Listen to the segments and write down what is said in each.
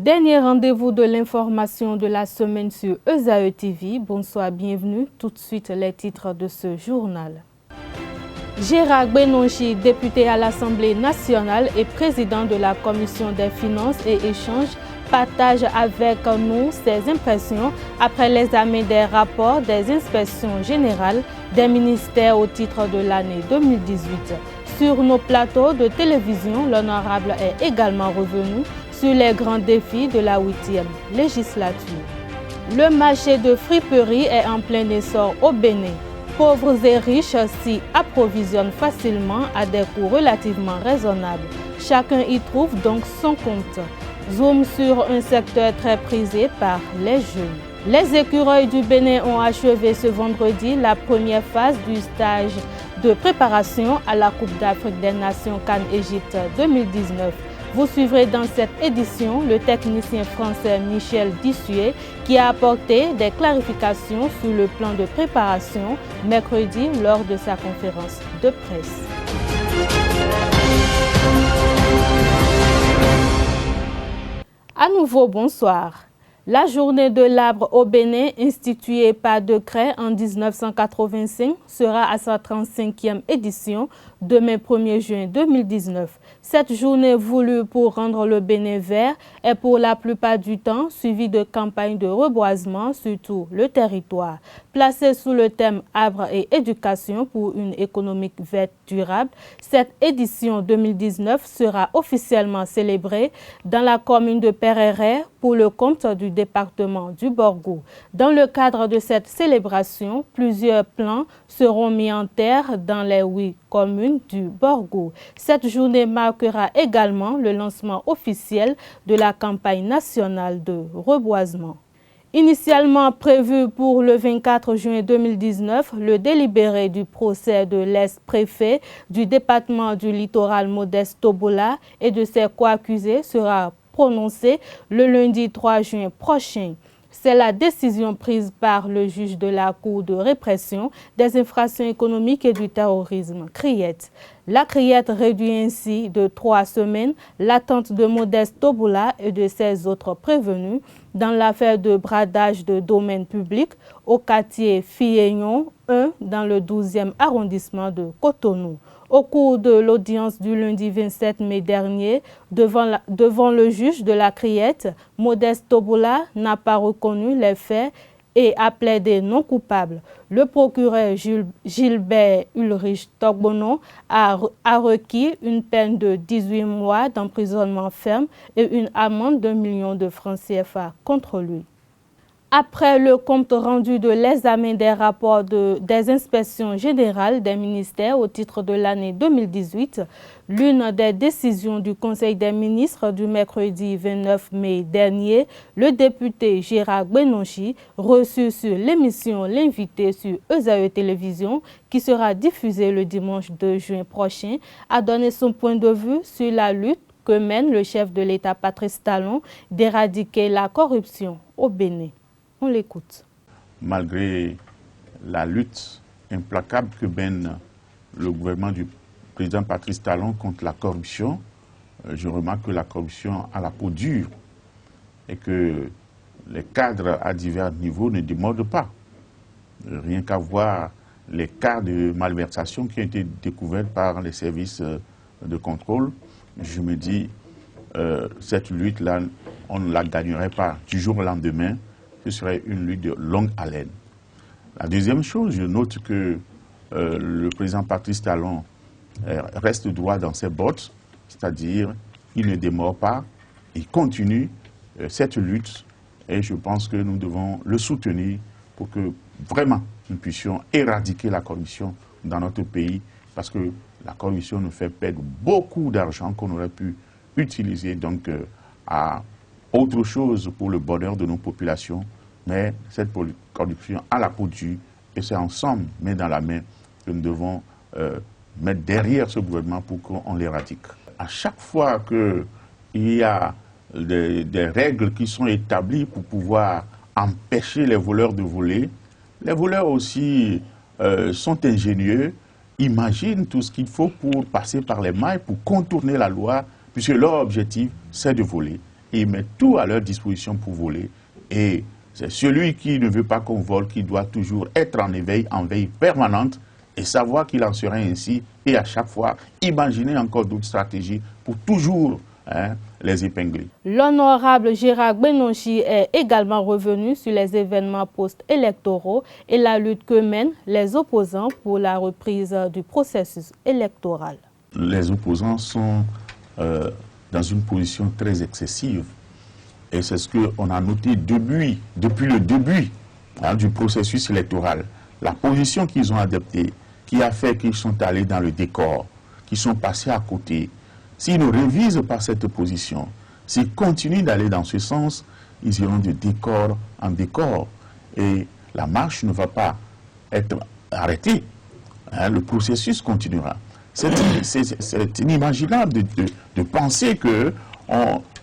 Dernier rendez-vous de l'information de la semaine sur ESAE TV. Bonsoir, bienvenue. Tout de suite, les titres de ce journal. Gérard Benonchi, député à l'Assemblée nationale et président de la Commission des finances et échanges, partage avec nous ses impressions après l'examen des rapports des inspections générales des ministères au titre de l'année 2018. Sur nos plateaux de télévision, l'honorable est également revenu sur les grands défis de la 8e législature. Le marché de friperie est en plein essor au Bénin. Pauvres et riches s'y approvisionnent facilement à des coûts relativement raisonnables. Chacun y trouve donc son compte. Zoom sur un secteur très prisé par les jeunes. Les écureuils du Bénin ont achevé ce vendredi la première phase du stage de préparation à la Coupe d'Afrique des Nations CAN Égypte 2019. Vous suivrez dans cette édition le technicien français Michel Dissuet qui a apporté des clarifications sur le plan de préparation mercredi lors de sa conférence de presse. À nouveau, bonsoir. La journée de l'arbre au Bénin, instituée par décret en 1985, sera à sa 35e édition demain 1er juin 2019. Cette journée voulue pour rendre le Bénin vert est pour la plupart du temps suivie de campagnes de reboisement sur tout le territoire. Placée sous le thème Arbre et éducation pour une économie verte durable, cette édition 2019 sera officiellement célébrée dans la commune de Pereire pour le compte du département du Borgou. Dans le cadre de cette célébration, plusieurs plans seront mis en terre dans les 8 communes du Borgou. Cette journée marquera également le lancement officiel de la campagne nationale de reboisement. Initialement prévu pour le 24 juin 2019, le délibéré du procès de l'ex-préfet du département du littoral Modeste Tobola et de ses co-accusés sera prononcé le lundi 3 juin prochain. C'est la décision prise par le juge de la Cour de répression des infractions économiques et du terrorisme, CRIET. La CRIET réduit ainsi de 3 semaines l'attente de Modeste Tobola et de ses autres prévenus dans l'affaire de bradage de domaine public au quartier Filleignon 1 dans le 12e arrondissement de Cotonou. Au cours de l'audience du lundi 27 mai dernier, devant le juge de la CRIET, Modeste Tobola n'a pas reconnu les faits et a plaidé non coupable. Le procureur Gilbert Ulrich Togbonon a requis une peine de 18 mois d'emprisonnement ferme et une amende d'1 million de francs CFA contre lui. Après le compte rendu de l'examen des rapports des inspections générales des ministères au titre de l'année 2018, l'une des décisions du Conseil des ministres du mercredi 29 mai dernier, le député Gérard Benonchi, reçu sur l'émission L'invité sur ESAE Télévision, qui sera diffusée le dimanche 2 juin prochain, a donné son point de vue sur la lutte que mène le chef de l'État Patrice Talon d'éradiquer la corruption au Bénin. On l'écoute. Malgré la lutte implacable que mène le gouvernement du président Patrice Talon contre la corruption, je remarque que la corruption a la peau dure et que les cadres à divers niveaux ne démordent pas. Rien qu'à voir les cas de malversation qui ont été découverts par les services de contrôle, je me dis, cette lutte-là, on ne la gagnerait pas du jour au lendemain. Ce serait une lutte de longue haleine. La deuxième chose, je note que le président Patrice Talon reste droit dans ses bottes, c'est-à-dire il ne démord pas, il continue cette lutte et je pense que nous devons le soutenir pour que vraiment nous puissions éradiquer la corruption dans notre pays parce que la corruption nous fait perdre beaucoup d'argent qu'on aurait pu utiliser donc à autre chose pour le bonheur de nos populations, mais cette corruption a la peau dure et c'est ensemble, main dans la main, que nous devons mettre derrière ce gouvernement pour qu'on l'éradique. À chaque fois qu'il y a des règles qui sont établies pour pouvoir empêcher les voleurs de voler, les voleurs aussi sont ingénieux, imaginent tout ce qu'il faut pour passer par les mailles, pour contourner la loi, puisque leur objectif, c'est de voler. et ils mettent tout à leur disposition pour voler. Et c'est celui qui ne veut pas qu'on vole qui doit toujours être en veille permanente, et savoir qu'il en serait ainsi, et à chaque fois imaginer encore d'autres stratégies pour toujours les épingler. L'honorable Gérard Benonchi est également revenu sur les événements post-électoraux et la lutte que mènent les opposants pour la reprise du processus électoral. Les opposants sont dans une position très excessive, et c'est ce qu'on a noté depuis le début du processus électoral. La position qu'ils ont adoptée, qui a fait qu'ils sont allés dans le décor, qu'ils sont passés à côté. S'ils ne révisent pas cette position, s'ils continuent d'aller dans ce sens, ils iront de décor en décor. Et la marche ne va pas être arrêtée. Le processus continuera. C'est inimaginable de penser que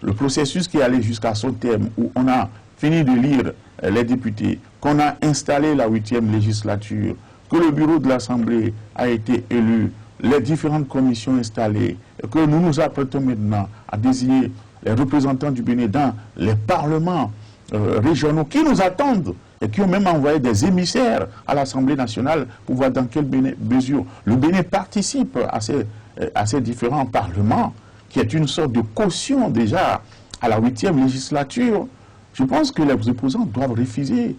le processus qui allait jusqu'à son terme, où on a fini de lire les députés, qu'on a installé la 8e législature, que le bureau de l'Assemblée a été élu, les différentes commissions installées, et que nous nous apprêtons maintenant à désigner les représentants du Bénin dans les parlements régionaux qui nous attendent et qui ont même envoyé des émissaires à l'Assemblée nationale pour voir dans quelle mesure le Bénin participe à ces différents parlements, qui est une sorte de caution déjà à la 8e législature. Je pense que les opposants doivent refuser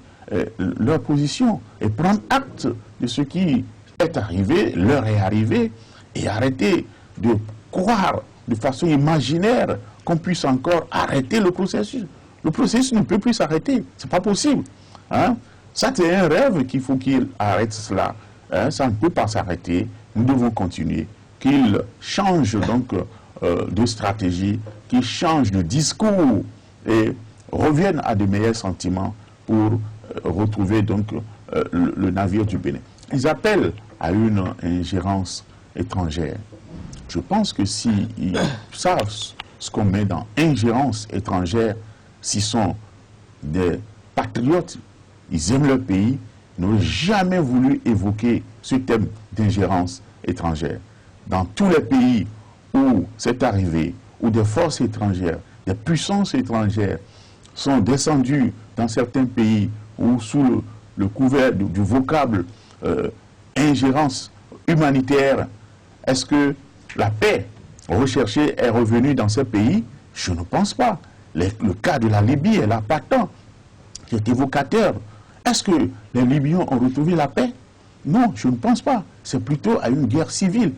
leur position et prendre acte de ce qui est arrivé, leur est arrivé, et arrêter de croire de façon imaginaire qu'on puisse encore arrêter le processus. Le processus ne peut plus s'arrêter, c'est pas possible. Ça, c'est un rêve qu'il faut qu'il arrête cela. Ça ne peut pas s'arrêter, nous devons continuer. Qu'il change donc de stratégie, qu'il change de discours et revienne à de meilleurs sentiments pour retrouver donc le navire du Bénin. Ils appellent à une ingérence étrangère. Je pense que s'ils savent ce qu'on met dans ingérence étrangère, s'ils sont des patriotes, ils aiment leur pays, n'ont jamais voulu évoquer ce thème d'ingérence étrangère. Dans tous les pays où c'est arrivé, où des forces étrangères, des puissances étrangères sont descendues dans certains pays ou sous le couvert du vocable ingérence humanitaire, est-ce que la paix recherchée est revenue dans ces pays? Je ne pense pas. Le cas de la Libye est là patent, qui est évocateur. Est-ce que les Libyens ont retrouvé la paix? Non, je ne pense pas. C'est plutôt à une guerre civile,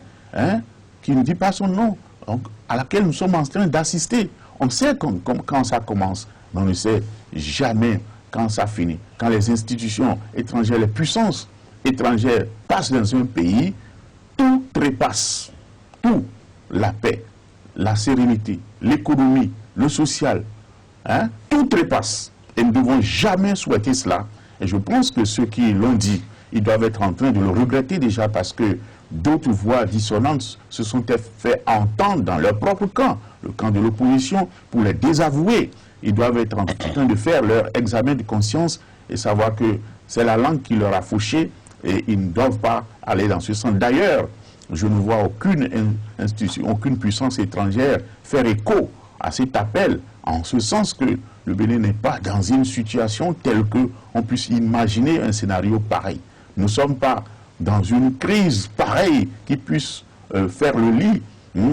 qui ne dit pas son nom, donc, à laquelle nous sommes en train d'assister. On sait quand ça commence, mais on ne sait jamais quand ça finit. Quand les institutions étrangères, les puissances étrangères passent dans un pays, tout trépasse. Tout, la paix, la sérénité, l'économie, le social, tout trépasse. Et nous ne devons jamais souhaiter cela. Et je pense que ceux qui l'ont dit, ils doivent être en train de le regretter déjà, parce que d'autres voix dissonantes se sont fait entendre dans leur propre camp, le camp de l'opposition, pour les désavouer. Ils doivent être en train de faire leur examen de conscience et savoir que c'est la langue qui leur a fauché et ils ne doivent pas aller dans ce sens. D'ailleurs, je ne vois aucune institution, aucune puissance étrangère faire écho à cet appel, en ce sens que le Bénin n'est pas dans une situation telle qu'on puisse imaginer un scénario pareil. Nous ne sommes pas dans une crise pareille qui puisse faire le lit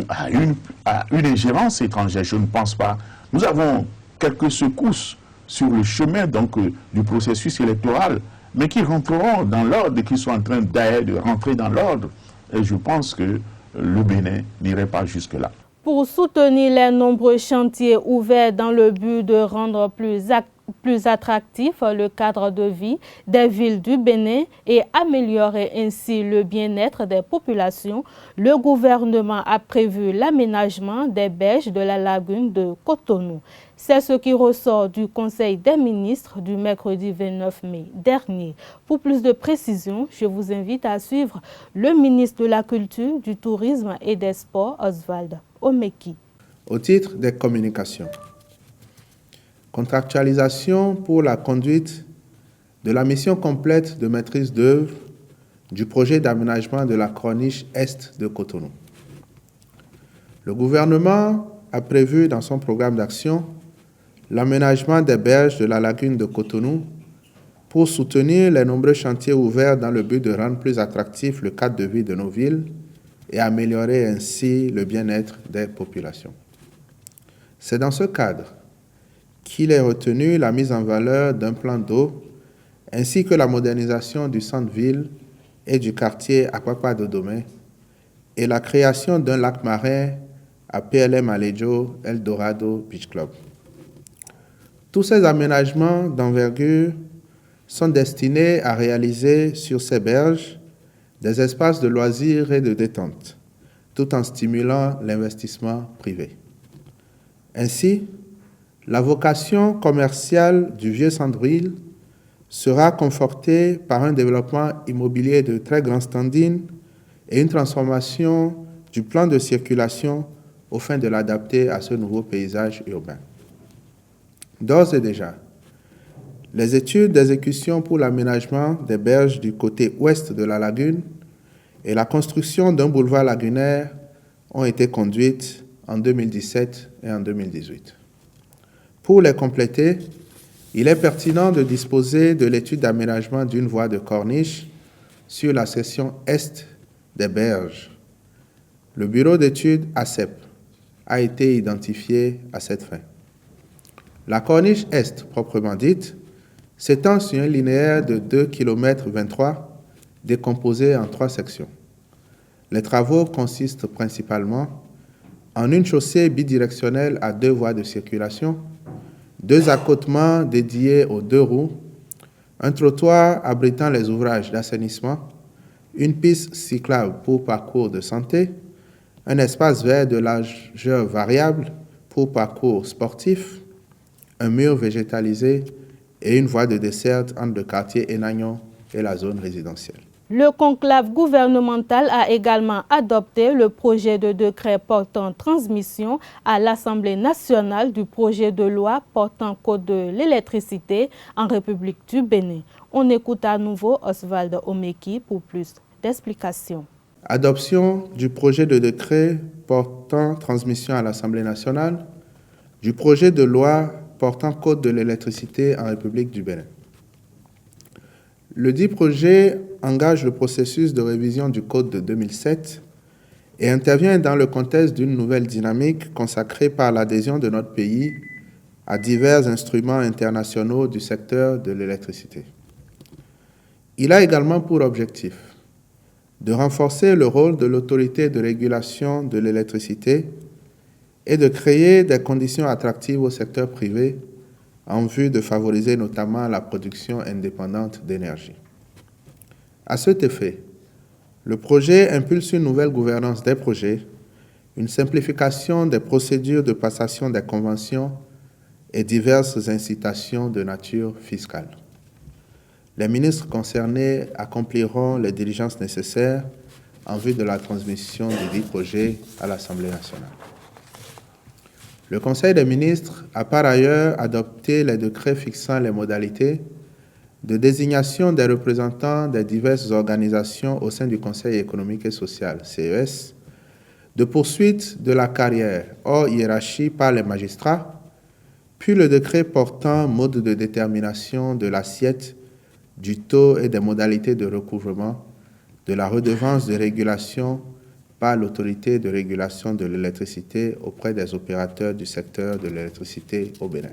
à une ingérence étrangère. Je ne pense pas. Nous avons quelques secousses sur le chemin donc, du processus électoral, mais qui rentreront dans l'ordre, qui sont en train de rentrer dans l'ordre. Et je pense que le Bénin n'irait pas jusque-là. Pour soutenir les nombreux chantiers ouverts dans le but de rendre plus attractif le cadre de vie des villes du Bénin et améliorer ainsi le bien-être des populations, le gouvernement a prévu l'aménagement des berges de la lagune de Cotonou. C'est ce qui ressort du Conseil des ministres du mercredi 29 mai dernier. Pour plus de précisions, je vous invite à suivre le ministre de la Culture, du Tourisme et des Sports, Oswald Omeki. Au titre des communications, contractualisation pour la conduite de la mission complète de maîtrise d'œuvre du projet d'aménagement de la corniche est de Cotonou. Le gouvernement a prévu dans son programme d'action l'aménagement des berges de la lagune de Cotonou pour soutenir les nombreux chantiers ouverts dans le but de rendre plus attractif le cadre de vie de nos villes et améliorer ainsi le bien-être des populations. C'est dans ce cadre qu'il est retenu la mise en valeur d'un plan d'eau ainsi que la modernisation du centre-ville et du quartier Akpakpa Dodoma et la création d'un lac marin à PLM Alejo Eldorado Beach Club. Tous ces aménagements d'envergure sont destinés à réaliser sur ces berges des espaces de loisirs et de détente, tout en stimulant l'investissement privé. Ainsi, la vocation commerciale du vieux centre-ville sera confortée par un développement immobilier de très grand standing et une transformation du plan de circulation au fin de l'adapter à ce nouveau paysage urbain. D'ores et déjà, les études d'exécution pour l'aménagement des berges du côté ouest de la lagune et la construction d'un boulevard lagunaire ont été conduites en 2017 et en 2018. Pour les compléter, il est pertinent de disposer de l'étude d'aménagement d'une voie de corniche sur la section est des berges. Le bureau d'études ACEP a été identifié à cette fin. La corniche est, proprement dite, s'étend sur un linéaire de 2,23 km décomposé en 3 sections. Les travaux consistent principalement en une chaussée bidirectionnelle à 2 voies de circulation, 2 accotements dédiés aux 2 roues, un trottoir abritant les ouvrages d'assainissement, une piste cyclable pour parcours de santé, un espace vert de largeur variable pour parcours sportifs, un mur végétalisé et une voie de desserte entre le quartier Enagnon et la zone résidentielle. Le conclave gouvernemental a également adopté le projet de décret portant transmission à l'Assemblée nationale du projet de loi portant code de l'électricité en République du Bénin. On écoute à nouveau Oswald Omeki pour plus d'explications. Adoption du projet de décret portant transmission à l'Assemblée nationale du projet de loi portant code de l'électricité en République du Bénin. Le dit projet engage le processus de révision du Code de 2007 et intervient dans le contexte d'une nouvelle dynamique consacrée par l'adhésion de notre pays à divers instruments internationaux du secteur de l'électricité. Il a également pour objectif de renforcer le rôle de l'autorité de régulation de l'électricité et de créer des conditions attractives au secteur privé en vue de favoriser notamment la production indépendante d'énergie. À cet effet, le projet impulse une nouvelle gouvernance des projets, une simplification des procédures de passation des conventions et diverses incitations de nature fiscale. Les ministres concernés accompliront les diligences nécessaires en vue de la transmission du dit projet à l'Assemblée nationale. Le Conseil des ministres a par ailleurs adopté les décrets fixant les modalités de désignation des représentants des diverses organisations au sein du Conseil économique et social, CES, de poursuite de la carrière hors hiérarchie par les magistrats, puis le décret portant mode de détermination de l'assiette, du taux et des modalités de recouvrement de la redevance de régulation par l'autorité de régulation de l'électricité auprès des opérateurs du secteur de l'électricité au Bénin.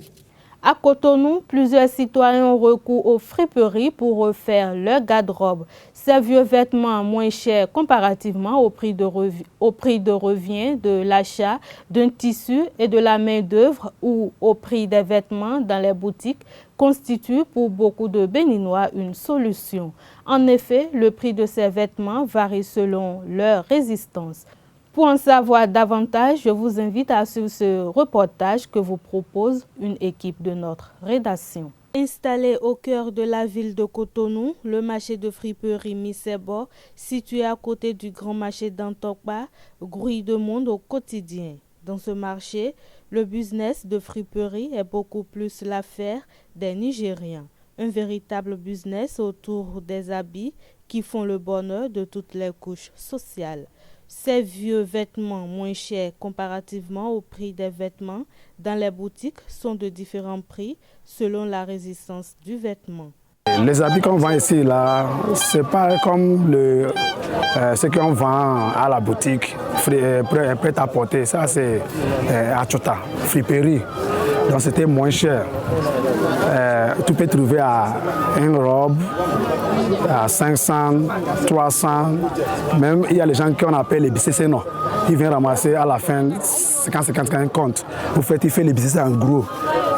À Cotonou, plusieurs citoyens ont recours aux friperies pour refaire leur garde-robe. Ces vieux vêtements moins chers comparativement au prix de revient de l'achat d'un tissu et de la main-d'œuvre ou au prix des vêtements dans les boutiques constituent pour beaucoup de Béninois une solution. En effet, le prix de ces vêtements varie selon leur résistance. Pour en savoir davantage, je vous invite à suivre ce reportage que vous propose une équipe de notre rédaction. Installé au cœur de la ville de Cotonou, le marché de friperie Misebo, situé à côté du grand marché d'Antokpa, grouille de monde au quotidien. Dans ce marché, le business de friperie est beaucoup plus l'affaire des Nigériens. Un véritable business autour des habits qui font le bonheur de toutes les couches sociales. Ces vieux vêtements moins chers comparativement au prix des vêtements dans les boutiques sont de différents prix selon la résistance du vêtement. Les habits qu'on vend ici, là, c'est pas comme ce qu'on vend à la boutique, prêt à porter. Ça, c'est à Chota, friperie. Donc, c'était moins cher. Tu peux trouver une robe à 500, 300. Même, il y a les gens qu'on appelle les BCC, non. Ils viennent ramasser à la fin 50-50 compte. Pour faire, ils font les BCC en gros.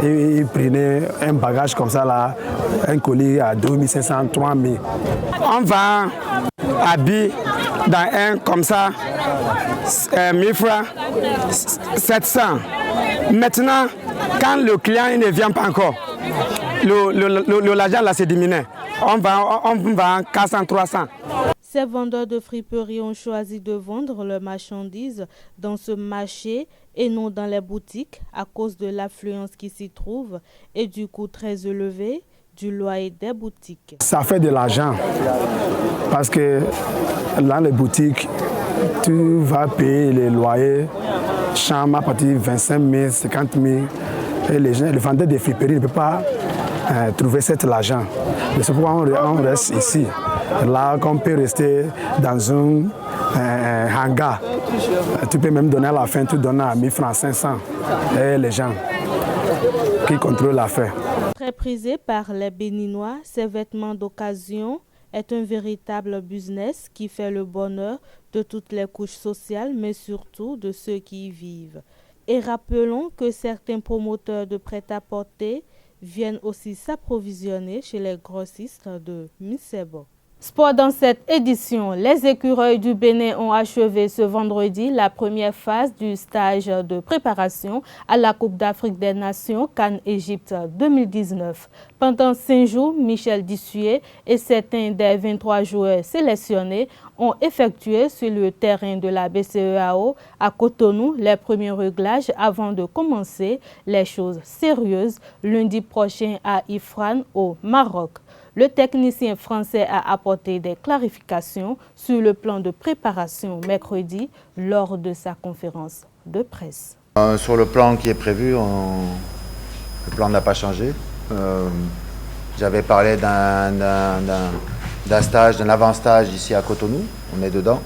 Et ils prenaient un bagage comme ça, là, un colis à 2500, 3000. On vend habits dans un comme ça, 1000 francs, 700. Maintenant, quand le client il ne vient pas encore, l'argent là se diminue. On vend 400, 300. Ces vendeurs de friperies ont choisi de vendre leurs marchandises dans ce marché et non dans les boutiques à cause de l'affluence qui s'y trouve et du coût très élevé du loyer des boutiques. Ça fait de l'argent parce que dans les boutiques, tu vas payer les loyers, chambre à partir de 25 000, 50 000 et les vendeurs de friperies ne peuvent pas trouver cet argent. C'est pourquoi on reste ici. Là, qu'on peut rester dans un hangar. Tu peux même donner à la fin, tu donnes à 1000 francs, 500. Et les gens qui contrôlent l'affaire. Très prisé par les Béninois, ces vêtements d'occasion est un véritable business qui fait le bonheur de toutes les couches sociales, mais surtout de ceux qui y vivent. Et rappelons que certains promoteurs de prêt-à-porter viennent aussi s'approvisionner chez les grossistes de Misebo. Sport dans cette édition, les écureuils du Bénin ont achevé ce vendredi la première phase du stage de préparation à la Coupe d'Afrique des Nations CAN Égypte 2019. Pendant 5 jours, Michel Dissué et certains des 23 joueurs sélectionnés ont effectué sur le terrain de la BCEAO à Cotonou les premiers réglages avant de commencer les choses sérieuses lundi prochain à Ifrane au Maroc. Le technicien français a apporté des clarifications sur le plan de préparation mercredi lors de sa conférence de presse. Sur le plan qui est prévu, le plan n'a pas changé. J'avais parlé d'un stage, d'un avant-stage ici à Cotonou, on est dedans.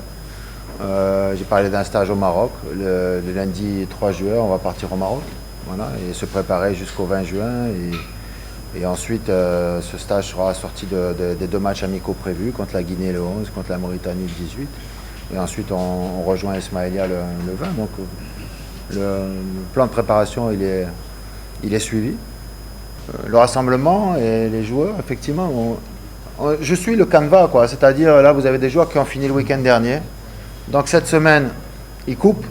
J'ai parlé d'un stage au Maroc. Le lundi 3 juin, on va partir au Maroc, voilà, et se préparer jusqu'au 20 juin. Et ensuite, ce stage sera sorti des 2 matchs amicaux prévus, contre la Guinée le 11, contre la Mauritanie le 18. Et ensuite, on rejoint Ismaïlia le 20. Donc, le plan de préparation, il est suivi. Le rassemblement et les joueurs, effectivement, je suis le canevas, quoi. C'est-à-dire, là, vous avez des joueurs qui ont fini le week-end dernier. Donc, cette semaine, ils coupent,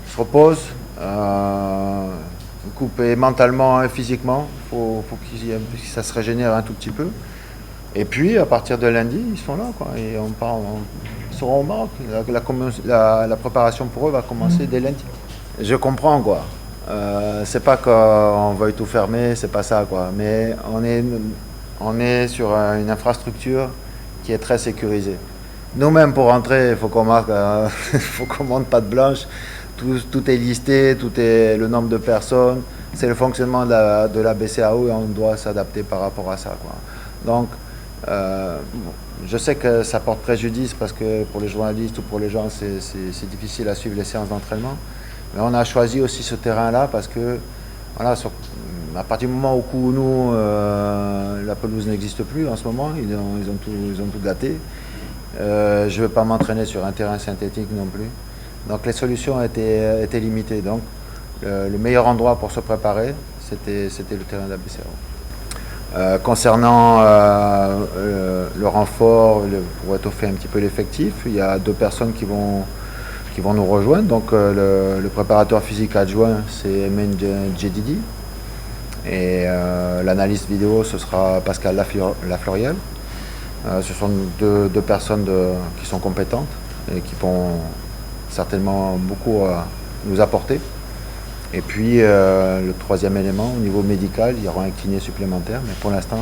ils se reposent. Couper mentalement et physiquement, faut que ça se régénère un tout petit peu. Et puis à partir de lundi, ils sont là, quoi. Et ils seront au Maroc. La préparation pour eux va commencer dès lundi. Je comprends, quoi. C'est pas qu'on veuille tout fermer, c'est pas ça, quoi. Mais on est sur une infrastructure qui est très sécurisée. Nous-mêmes, pour rentrer, il faut qu'on marque, faut qu'on monte patte blanche. Tout est listé, tout est le nombre de personnes, c'est le fonctionnement de la BCEAO et on doit s'adapter par rapport à ça, quoi. Donc, je sais que ça porte préjudice parce que pour les journalistes ou pour les gens, c'est difficile à suivre les séances d'entraînement. Mais on a choisi aussi ce terrain-là parce que, voilà, à partir du moment où Kounou, la pelouse n'existe plus en ce moment, ils ont tout gâté. Je ne veux pas m'entraîner sur un terrain synthétique non plus. Donc les solutions étaient limitées. Donc le meilleur endroit pour se préparer, c'était le terrain de la BCEAO. Concernant le renfort, pour étoffer un petit peu l'effectif, il y a 2 personnes qui vont nous rejoindre. Donc le préparateur physique adjoint, c'est Emen Djedidi. Et l'analyste vidéo, ce sera Pascal Lafloriel. Ce sont deux personnes qui sont compétentes et qui vont certainement beaucoup nous apporter. Et puis le 3e élément, au niveau médical, il y aura un kiné supplémentaire, mais pour l'instant,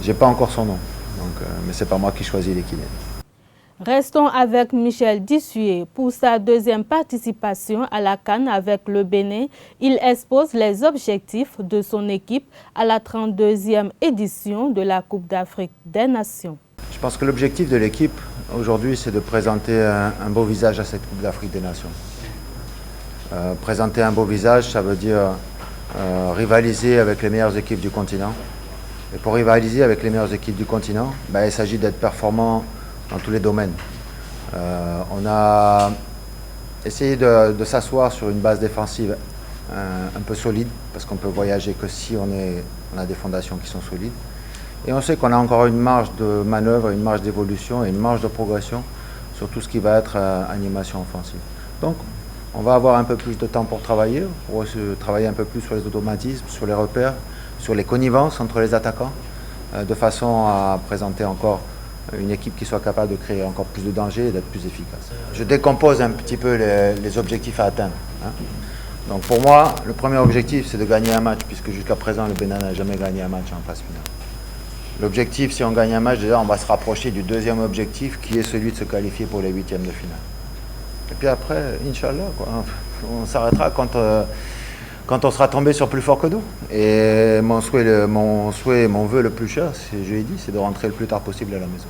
je n'ai pas encore son nom. Donc, mais ce n'est pas moi qui choisis les kinés. Restons avec Michel Dissué. Pour sa deuxième participation à la CAN avec le Bénin, il expose les objectifs de son équipe à la 32e édition de la Coupe d'Afrique des Nations. Je pense que l'objectif de l'équipe aujourd'hui, c'est de présenter un beau visage à cette Coupe d'Afrique des Nations. Présenter un beau visage, ça veut dire rivaliser avec les meilleures équipes du continent. Et pour rivaliser avec les meilleures équipes du continent, il s'agit d'être performant dans tous les domaines. On a essayé de s'asseoir sur une base défensive un peu solide, parce qu'on peut voyager que si on a des fondations qui sont solides. Et on sait qu'on a encore une marge de manœuvre, une marge d'évolution et une marge de progression sur tout ce qui va être animation offensive. Donc, on va avoir un peu plus de temps pour travailler un peu plus sur les automatismes, sur les repères, sur les connivences entre les attaquants, de façon à présenter encore une équipe qui soit capable de créer encore plus de danger et d'être plus efficace. Je décompose un petit peu les objectifs à atteindre. Donc pour moi, le premier objectif, c'est de gagner un match, puisque jusqu'à présent, le Bénin n'a jamais gagné un match en phase finale. L'objectif, si on gagne un match, déjà, on va se rapprocher du deuxième objectif, qui est celui de se qualifier pour les huitièmes de finale. Et puis après, Inch'Allah, on s'arrêtera quand on sera tombé sur plus fort que nous. Et mon vœu le plus cher, je l'ai dit, c'est de rentrer le plus tard possible à la maison.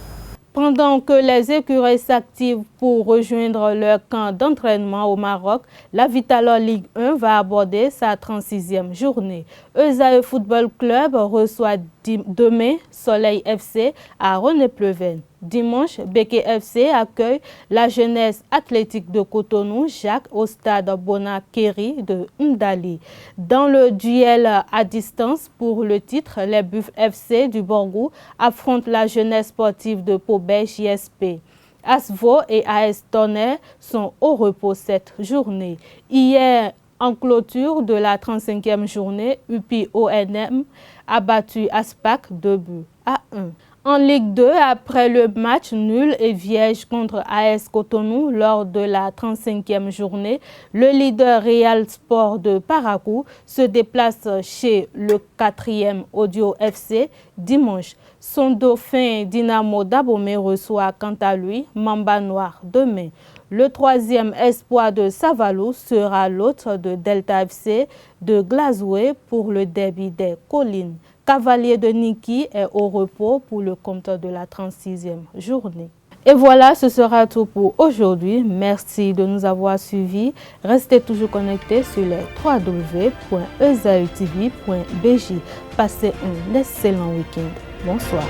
Pendant que les écureuils s'activent pour rejoindre leur camp d'entraînement au Maroc, la Vitalor Ligue 1 va aborder sa 36e journée. Eusaïe Football Club reçoit demain Soleil FC à René-Pleven. Dimanche, Beke FC accueille la jeunesse athlétique de Cotonou, Jacques, au stade Bonakeri de Ndali. Dans le duel à distance pour le titre, les Buffs FC du Borgou affrontent la jeunesse sportive de Pobé JSP. Asvo et AS Tonnerre sont au repos cette journée. Hier, en clôture de la 35e journée, UPI-ONM a battu Aspac 2-1. En Ligue 2, après le match nul et vierge contre AS Cotonou lors de la 35e journée, le leader Real Sport de Parakou se déplace chez le 4e Audio FC dimanche. Son dauphin Dynamo Dabomey reçoit quant à lui Mamba Noir demain. Le 3e espoir de Savalou sera l'autre de Delta FC de Glazoué pour le derby des collines. Cavalier de Niki est au repos pour le compte de la 36e journée. Et voilà, ce sera tout pour aujourd'hui. Merci de nous avoir suivis. Restez toujours connectés sur les www.ezautv.bj. Passez un excellent week-end. Bonsoir.